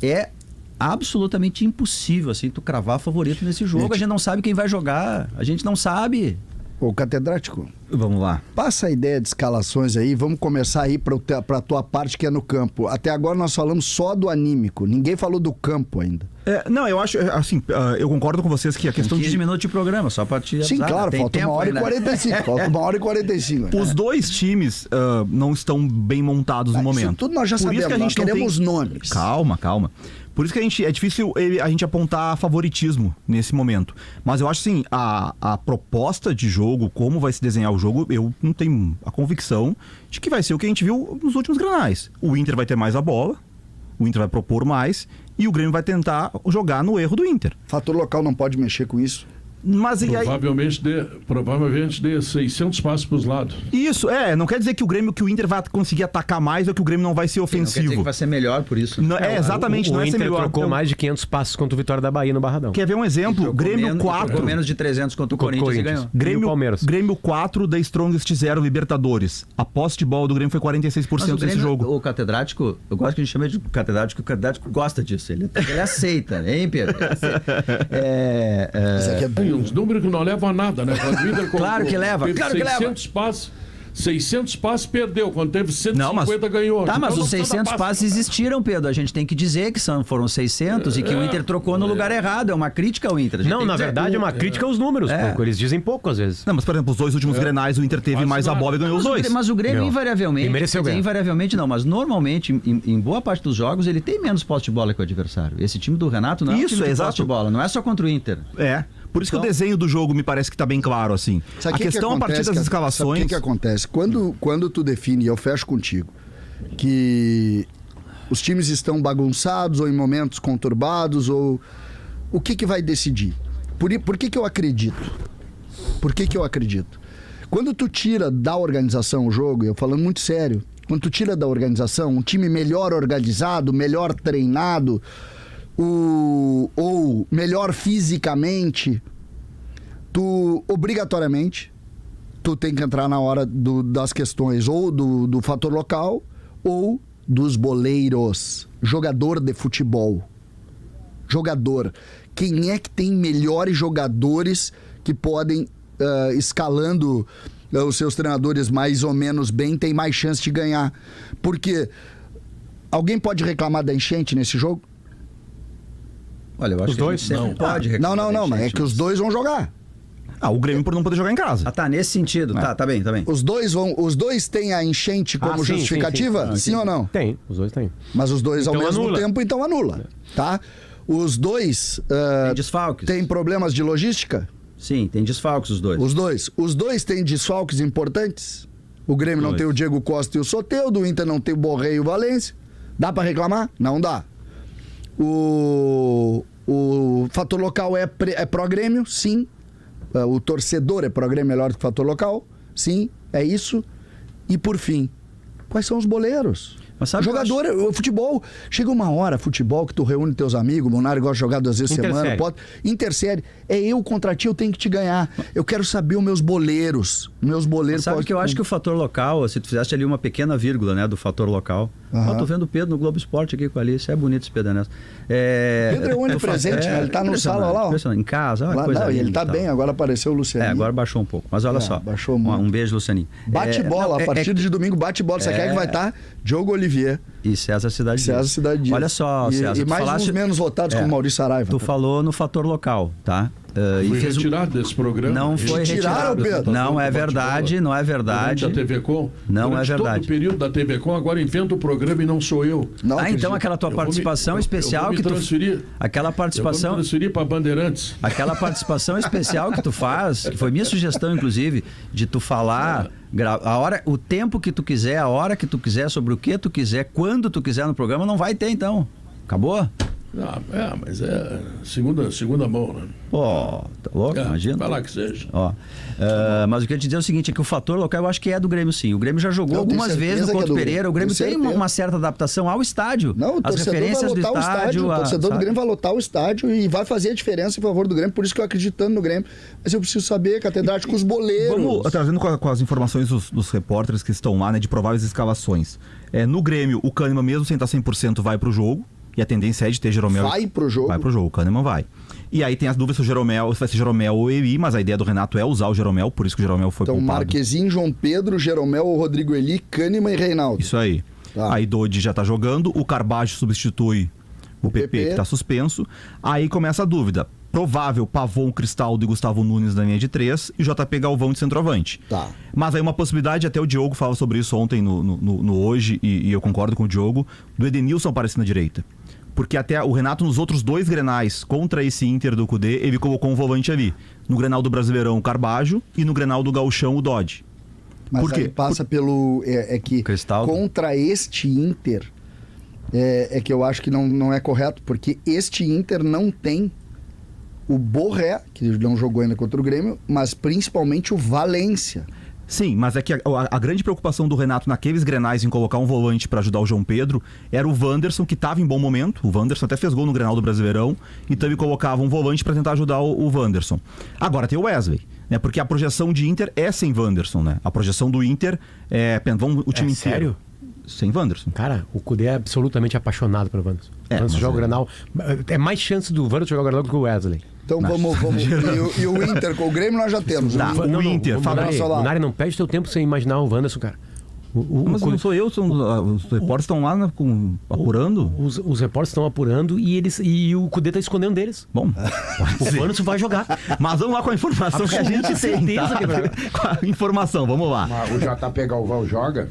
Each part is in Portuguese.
é absolutamente impossível, assim, tu cravar favorito nesse jogo. A gente não sabe quem vai jogar, a gente não sabe. Ô, catedrático, Vamos lá. passa a ideia de escalações aí, vamos começar aí pra tua parte que é no campo. Até agora nós falamos só do anímico, ninguém falou do campo ainda. Não, eu acho, assim, eu concordo com vocês que a questão 15 minutos de programa, só pra te Sim, avisar, claro, tem falta tempo 1h45, falta 1h45. Os dois times não estão bem montados no momento. Isso tudo nós já Por isso sabemos, que a nós gente não queremos tem... nomes. Calma. Por isso que é difícil a gente apontar favoritismo nesse momento. Mas eu acho assim, a proposta de jogo, como vai se desenhar o jogo, eu não tenho a convicção de que vai ser o que a gente viu nos últimos granais. O Inter vai ter mais a bola, o Inter vai propor mais e o Grêmio vai tentar jogar no erro do Inter. Fator local não pode mexer com isso. Mas e aí... Provavelmente dê 600 passos para os lados. Isso, não quer dizer que o Inter vai conseguir atacar mais ou que o Grêmio não vai ser Não quer ofensivo. dizer que vai ser melhor por isso. Não, exatamente, não o é ser Inter melhor. trocou mais de 500 passos contra o Vitória da Bahia no Barradão. Quer ver um exemplo? Grêmio 4. Trocou menos de 300 contra o Corinthians e ganhou. E o Palmeiras. Grêmio 4 da Strongest 0 Libertadores. A posse de bola do Grêmio foi 46% nesse jogo. O catedrático, eu gosto que a gente chame de catedrático, porque o catedrático gosta disso. Ele aceita, hein, Pedro? Isso aqui é Tem bom. uns números que não levam a nada, né? Quando o Inter Claro que leva, teve claro que leva. 600 passos, perdeu. Quando teve 150, ganhou. Tá, mas Então, os 600 passes existiram, Pedro. A gente tem que dizer que foram 600 e que o Inter trocou no lugar errado. É uma crítica ao Inter. A gente Não, tem na que dizer. verdade é uma crítica aos números, porque eles dizem pouco às vezes. Não, mas por exemplo, os dois últimos grenais, o Inter teve Quase mais a nada. bola e ganhou os dois. Mas o Grêmio Não. invariavelmente... E mereceu quer dizer, ganhar. invariavelmente não, mas normalmente, em boa parte dos jogos, ele tem menos posse de bola que o adversário. Esse time do Renato não é um Isso, time de exato. posse de bola. Não é só contra o Inter. Por isso que Então- o desenho do jogo me parece que tá bem claro, assim. Sabe A o que questão que a partir acontece, das Sabe escalações... o que acontece? Quando tu define, e eu fecho contigo, que os times estão bagunçados ou em momentos conturbados, ou o que vai decidir? Por que eu acredito? Por que eu acredito? Quando tu tira da organização o jogo, eu falando muito sério, quando tu tira da organização um time melhor organizado, melhor treinado, ou melhor fisicamente, tu obrigatoriamente tu tem que entrar na hora das questões ou do fator local ou dos boleiros, jogador de futebol. Jogador. Quem é que tem melhores jogadores que podem, escalando os seus treinadores mais ou menos bem, tem mais chance de ganhar? Porque alguém pode reclamar da enchente nesse jogo? Olha, eu acho Os que a dois? gente sempre Não. pode reclamar Não, da mas é enchente, que os dois vão jogar. o Grêmio por não poder jogar em casa. tá, nesse sentido. Tá bem. Os dois têm a enchente como sim, justificativa? sim. Sim ou não? Tem, os dois têm. Mas os dois ao Então mesmo anula. tempo, então anula. Tá? Os dois Tem desfalques. têm problemas de logística? Sim, tem desfalques os dois. Os dois têm desfalques importantes? O Grêmio não Dois. tem o Diego Costa e o Soteldo, o Inter não tem o Borré e o Valência. Dá pra reclamar? Não dá. O fator local é pró-Grêmio? Sim. O torcedor é pró-Grêmio melhor que o fator local? Sim, é isso. E por fim, quais são os boleiros? Mas sabe o que eu Jogador, o futebol, chega uma hora, futebol, que tu reúne teus amigos, o Monari gosta de jogar 2 vezes por semana, Intersérie. intersérie, é eu contra ti, eu tenho que te ganhar. Eu quero saber os meus boleiros. Meus boleiros. Sabe que eu acho que o fator local, se tu fizesse ali uma pequena vírgula, né, do fator local. Aham. Tô vendo o Pedro no Globo Esporte aqui com a Alice. É bonito esse Pedro Ernesto. Pedro é onipresente, né? Ele tá no impressionante, sala lá, ó. impressionante. Em casa, olha Lá, que coisa não, e linda ele tá e tal. bem, agora apareceu o Luciano. Agora baixou um pouco. Mas olha só. baixou muito. Um beijo, Lucianinho. Bate bola, a partir de domingo bate bola. Você quer que vai estar Diogo Olivier, E César Cidade César Dias. Cidade Dias. Olha só, e, César. e tu mais falaste- uns menos votados como Maurício Saraiva. Tu falou no fator local, tá? E Foi fez retirado desse programa. Não foi Tiraram, retirado. Pedro. Não é verdade, não é verdade. Da TV Com. Não Durante é verdade. todo o período da TV Com, agora inventa o programa e não sou eu. Não, Então aquela tua Eu vou me- participação eu vou especial me que tu... transferir. Aquela Eu vou participação... me transferir para Bandeirantes. Aquela participação especial que tu faz, que foi minha sugestão, inclusive, de tu falar a hora, o tempo que tu quiser, a hora que tu quiser, sobre o que tu quiser, quando tu quiser no programa, não vai ter então. Acabou? Mas é segunda mão, né? Pô, tá louco? Imagina. Vai lá que seja. Ó, mas o que eu ia te dizer é o seguinte, é que o fator local eu acho que é do Grêmio sim. O Grêmio já jogou Eu tenho algumas certeza vezes no que é Couto do Pereira. O Grêmio Grêmio. tem Tenho certeza. uma certa adaptação ao estádio. Não, o as torcedor vai referências do lotar o estádio. O torcedor do sabe? Grêmio vai lotar o estádio e vai fazer a diferença em favor do Grêmio. Por isso que eu acreditando no Grêmio. Mas eu preciso saber, catedrático, os boleiros. Vamos trazendo com as informações dos repórteres que estão lá, né, de prováveis escalações. No Grêmio, o Kahneman, mesmo sem estar 100%, vai pro jogo. E a tendência é de ter Jeromel. Vai pro jogo. Vai pro jogo, o Kahneman vai. E aí tem as dúvidas se o Jeromel, se vai ser Jeromel ou Eli, mas a ideia do Renato é usar o Jeromel, por isso que o Jeromel foi Então, poupado. Marquezinho, João Pedro, Jeromel, Rodrigo Eli, Kahneman e Reinaldo. Isso aí. Tá. Aí Dodi já tá jogando, o Carbajo substitui o PP, que tá suspenso. Aí começa a dúvida. Provável Pavon, Cristaldo e Gustavo Nunes na linha de 3 e JP Galvão de centroavante. Tá. Mas aí uma possibilidade, até o Diogo falava sobre isso ontem no Hoje, e eu concordo com o Diogo, do Edenilson aparecer na direita. Porque até o Renato, nos outros 2 Grenais contra esse Inter do Cudê, ele colocou um volante ali. No Grenal do Brasileirão, o Carbajo, e no Grenal do Gauchão, o Dodge. Mas Por quê? aí passa pelo... É que Cristaldo. contra este Inter, é que eu acho que não é correto, porque este Inter não tem o Borré, que não jogou ainda contra o Grêmio, mas principalmente o Valência. Sim, mas é que a grande preocupação do Renato naqueles Grenais em colocar um volante para ajudar o João Pedro era o Wanderson, que estava em bom momento. O Wanderson até fez gol no Grenal do Brasileirão, então ele colocava um volante para tentar ajudar o Wanderson. Agora tem o Wesley, né? Porque a projeção de Inter é sem Wanderson, né? A projeção do Inter vamos o time inteiro. Sério? Sem Wanderson. Cara, o Cudê é absolutamente apaixonado pelo Wanderson. O Wanderson joga o Grenal. É mais chance do Wanderson jogar o Grenal do que o Wesley. Então vamos. E o Inter com o Grêmio nós já temos. Tá, o Inter, O Nari, não perde teu tempo sem imaginar o Wanderson, cara. Mas não sou eu, os repórteres estão lá apurando. Os repórteres estão apurando e o Cudê tá escondendo deles. Bom, O Wanderson vai jogar. mas vamos lá com a informação que a gente tem. certeza Tá? que vai. Com a informação, vamos lá. Mas o JP Galvão joga?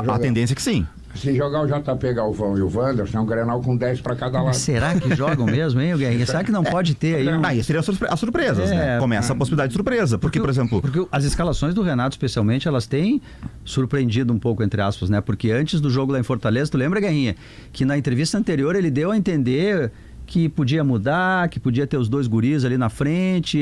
A tendência é que sim. Se jogar o JP Galvão e o Wanderson, é um Grenal com 10 para cada lado. Será que jogam mesmo, hein, Guerrinha? Será que não pode ter aí um... Aí seria as surpresas, né? Começa a possibilidade de surpresa. Porque, por exemplo... Porque as escalações do Renato, especialmente, elas têm surpreendido um pouco, entre aspas, né? Porque antes do jogo lá em Fortaleza, tu lembra, Guerrinha? Que na entrevista anterior ele deu a entender que podia mudar, que podia ter os 2 guris ali na frente,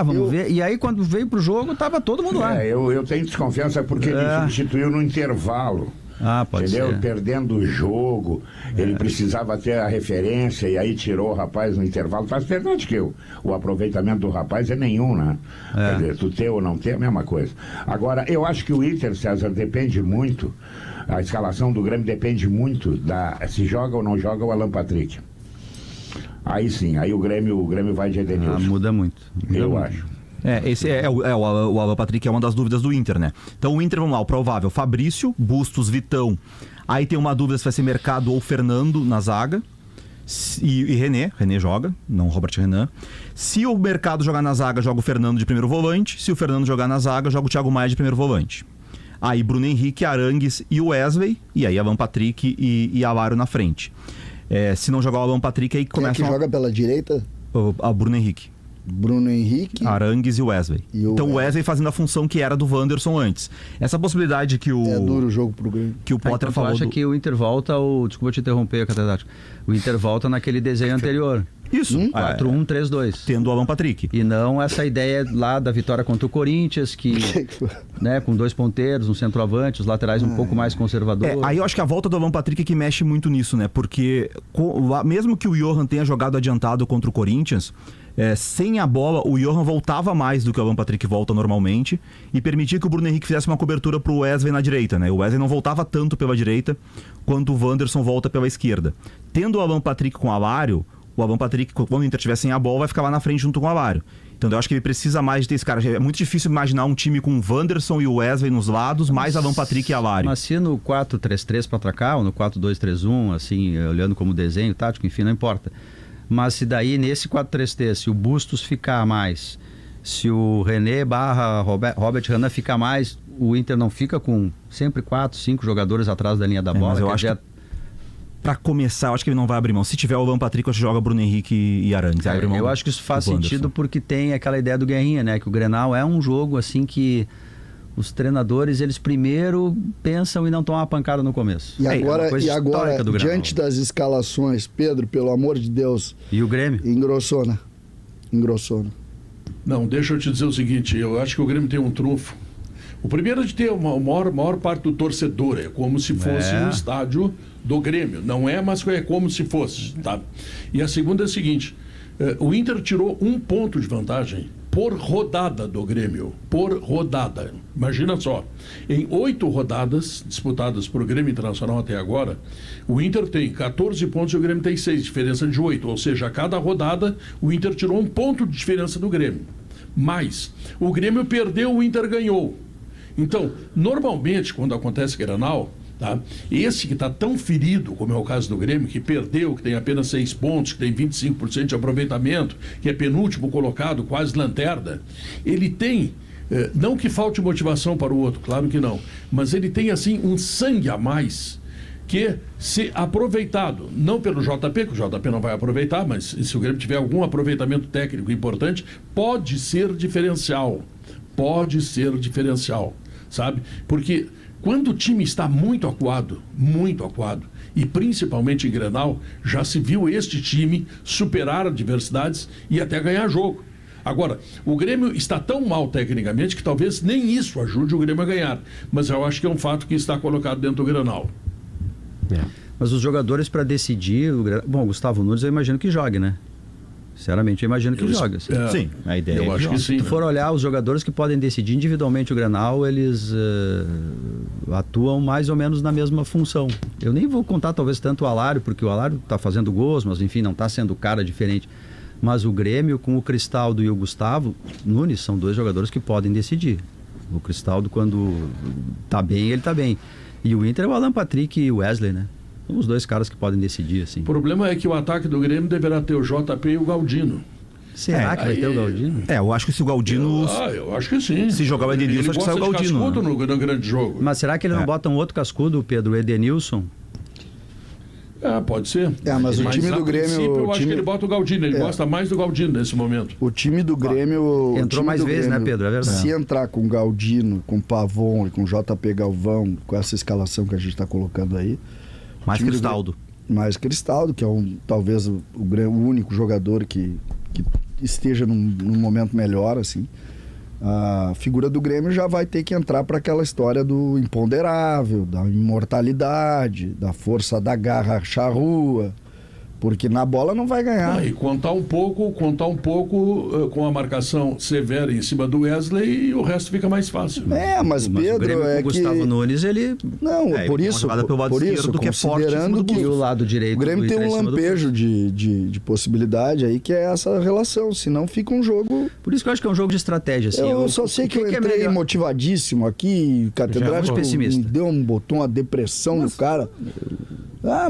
vamos ver. E aí, quando veio pro jogo, tava todo mundo lá. Eu tenho desconfiança porque ele substituiu no intervalo. Pode Entendeu? ser. Perdendo o jogo, ele precisava ter a referência e aí tirou o rapaz no intervalo. Faz verdade que o aproveitamento do rapaz é nenhum, né? Quer dizer, tu ter ou não ter é a mesma coisa. Agora, eu acho que o Inter, César, depende muito, a escalação do Grêmio depende muito se joga ou não joga o Alan Patrick. Aí sim, aí o Grêmio vai de Edenilson. Muda muito. Eu acho. Esse o Alan Patrick é uma das dúvidas do Inter, né? Então o Inter, vamos lá, o provável: Fabrício, Bustos, Vitão. Aí tem uma dúvida se vai ser Mercado ou Fernando na zaga. E René joga, não Robert Renan. Se o Mercado jogar na zaga, joga o Fernando de primeiro volante. Se o Fernando jogar na zaga, joga o Thiago Maia de primeiro volante. Aí Bruno Henrique, Arangues e Wesley. E aí Alan Patrick e Alário na frente. Se não jogar o Alan Patrick, aí começa... Quem é que joga pela direita? O Bruno Henrique. Bruno Henrique, Arangues e Wesley. Então o Wesley fazendo a função que era do Wanderson antes. Essa possibilidade que o... É duro o jogo pro Grêmio. Que o Potter então falou... Tu acha que o Inter volta Desculpa te interromper, catedrático. O Inter volta naquele desenho anterior. Isso. 4-1-3-2. Tendo o Alan Patrick. E não essa ideia lá da vitória contra o Corinthians, que né, com 2 ponteiros, um centroavante, os laterais um pouco mais conservadores. Aí eu acho que a volta do Alan Patrick é que mexe muito nisso, né? Porque mesmo que o Johan tenha jogado adiantado contra o Corinthians, sem a bola, o Johan voltava mais do que o Alan Patrick volta normalmente e permitia que o Bruno Henrique fizesse uma cobertura pro Wesley na direita, né? O Wesley não voltava tanto pela direita quanto o Wanderson volta pela esquerda. Tendo o Alan Patrick com o Alário, o Alan Patrick, quando o Inter estiver sem a bola, vai ficar lá na frente junto com o Alário. Então eu acho que ele precisa mais de ter esse cara. É muito difícil imaginar um time com o Wanderson e o Wesley nos lados, mais Alan Patrick e Alário. Mas se no 4-3-3 para atacar, ou no 4-2-3-1, assim, olhando como desenho tático, enfim, não importa. Mas se daí nesse 4-3-3, se o Bustos ficar mais, se o René / Robert Renan ficar mais, o Inter não fica com sempre 4, 5 jogadores atrás da linha da bola. Mas eu acho que pra começar, eu acho que ele não vai abrir mão. Se tiver o Alan Patrick, eu acho que joga Bruno Henrique e Arangues. Eu acho que isso faz sentido porque tem aquela ideia do Guerrinha, né? Que o Grenal é um jogo assim que os treinadores, eles primeiro pensam e não tomam uma pancada no começo. E agora, do diante das escalações, Pedro, pelo amor de Deus... E o Grêmio? Engrossou, né? Não, deixa eu te dizer o seguinte, eu acho que o Grêmio tem um trunfo. O primeiro é de ter uma maior parte do torcedor, é como se fosse um estádio do Grêmio. Não é, mas é como se fosse, tá? E a segunda é a seguinte, o Inter tirou 1 ponto de vantagem por rodada do Grêmio. Por rodada. Imagina só, em 8 rodadas disputadas por Grêmio Internacional até agora, o Inter tem 14 pontos e o Grêmio tem 6, diferença de 8. Ou seja, a cada rodada o Inter tirou 1 ponto de diferença do Grêmio. Mas o Grêmio perdeu, o Inter ganhou. Então, normalmente, quando acontece Grenal, tá? Esse que está tão ferido, como é o caso do Grêmio, que perdeu, que tem apenas 6 pontos, que tem 25% de aproveitamento, que é penúltimo colocado, quase lanterna, ele tem, não que falte motivação para o outro, claro que não, mas ele tem assim um sangue a mais que, se aproveitado, não pelo JP, que o JP não vai aproveitar, mas se o Grêmio tiver algum aproveitamento técnico importante, pode ser diferencial. Pode ser diferencial, sabe? Porque quando o time está muito acuado, e principalmente em Grenal, já se viu este time superar adversidades e até ganhar jogo. Agora, o Grêmio está tão mal tecnicamente que talvez nem isso ajude o Grêmio a ganhar. Mas eu acho que é um fato que está colocado dentro do Grenal. Mas os jogadores para decidir... Bom, o Gustavo Nunes eu imagino que jogue, né? Sinceramente, eu imagino que joga. Assim. Sim, a ideia eu acho que sim. Se tu for olhar os jogadores que podem decidir individualmente o Grenal, eles atuam mais ou menos na mesma função. Eu nem vou contar talvez tanto o Alário, porque o Alário está fazendo gols, mas enfim, não está sendo cara diferente. Mas o Grêmio com o Cristaldo e o Gustavo Nunes são 2 jogadores que podem decidir. O Cristaldo, quando está bem, ele está bem. E o Inter é o Alan Patrick e o Wesley, né? São os 2 caras que podem decidir, assim. O problema é que o ataque do Grêmio deverá ter o JP e o Galdino. Será que vai ter o Galdino? Eu acho que se o Galdino... Eu acho que sim. Se jogar o Edenilson, acho que sai o Galdino. Ele gosta de cascudo no grande jogo. Mas será que ele não bota um outro cascudo, Pedro, o Edenilson? Pode ser. Mas o time do Grêmio... Eu acho que ele bota o Galdino. Ele gosta mais do Galdino nesse momento. O time do Grêmio... Entrou mais vezes, né, Pedro? É verdade. Se entrar com Galdino, com Pavon e com JP Galvão, com essa escalação que a gente está colocando aí... Mais Cristaldo. Mais Cristaldo, que é talvez o único jogador que esteja num momento melhor, assim. A figura do Grêmio já vai ter que entrar para aquela história do imponderável, da imortalidade, da força da garra charrua, porque na bola não vai ganhar. E contar um pouco com a marcação severa em cima do Wesley e o resto fica mais fácil. Mas Pedro, o Grêmio com o Gustavo Nunes, ele... Não, por isso, que é forte, considerando que o lado direito o Grêmio tem um em cima do lampejo de possibilidade aí, que é essa relação, senão fica um jogo... Por isso que eu acho que é um jogo de estratégia, assim. Eu só sei que eu entrei motivadíssimo aqui, catedrático, botou uma depressão no cara.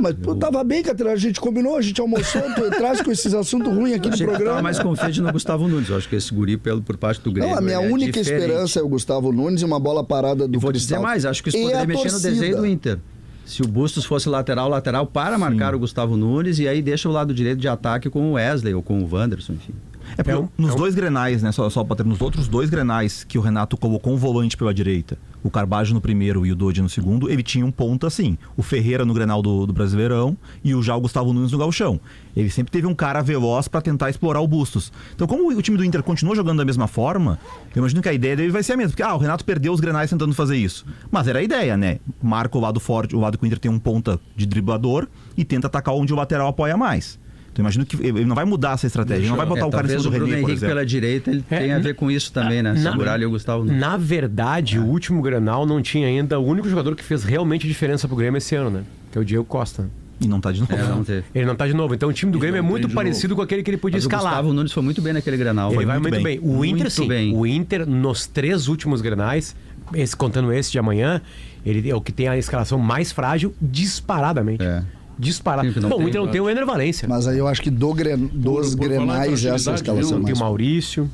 Mas eu tava bem, Catarina, a gente combinou, a gente almoçou, tu traz com esses assuntos ruins aqui no programa. Eu tava mais confiante no Gustavo Nunes, eu acho que esse guri por parte do Grêmio. Não, a minha única esperança é o Gustavo Nunes e uma bola parada do Cristal. Vou dizer mais, acho que isso poderia mexer no desenho do Inter. Se o Bustos fosse lateral para marcar o Gustavo Nunes e aí deixa o lado direito de ataque com o Wesley ou com o Wanderson, enfim. Nos 2 Grenais, né? Só para ter nos outros 2 Grenais que o Renato colocou um volante pela direita, o Carbajo no primeiro e o Dodi no segundo, ele tinha um ponta assim, o Ferreira no Grenal do Brasileirão e o Gustavo Nunes no Gauchão. Ele sempre teve um cara veloz para tentar explorar o Bustos. Então, como o time do Inter continua jogando da mesma forma, eu imagino que a ideia dele vai ser a mesma. Porque o Renato perdeu os Grenais tentando fazer isso. Mas era a ideia, né? Marca o lado forte, o lado que o Inter tem um ponta de driblador e tenta atacar onde o lateral apoia mais. Então imagino que ele não vai mudar essa estratégia, ele não vai botar o cara em cima do René, Henrique pela direita, ele tem a ver com isso também, né? Segurar ali o Gustavo. Na verdade, o último Grenal não tinha ainda o único jogador que fez realmente diferença pro Grêmio esse ano, né? Que é o Diego Costa. E não tá de novo. Ele não tá de novo. Então o time do Grêmio é muito parecido com aquele que ele podia escalar. O Gustavo Nunes foi muito bem naquele Grenal. Ele vai muito bem. O Inter, sim. O Inter, nos 3 últimos Grenais, contando esse de amanhã, ele é o que tem a escalação mais frágil disparadamente. Disparado. Bom, o Inter não tem o Ener Valencia. Mas aí eu acho que dos Grenais essa escalação. Tem o Maurício.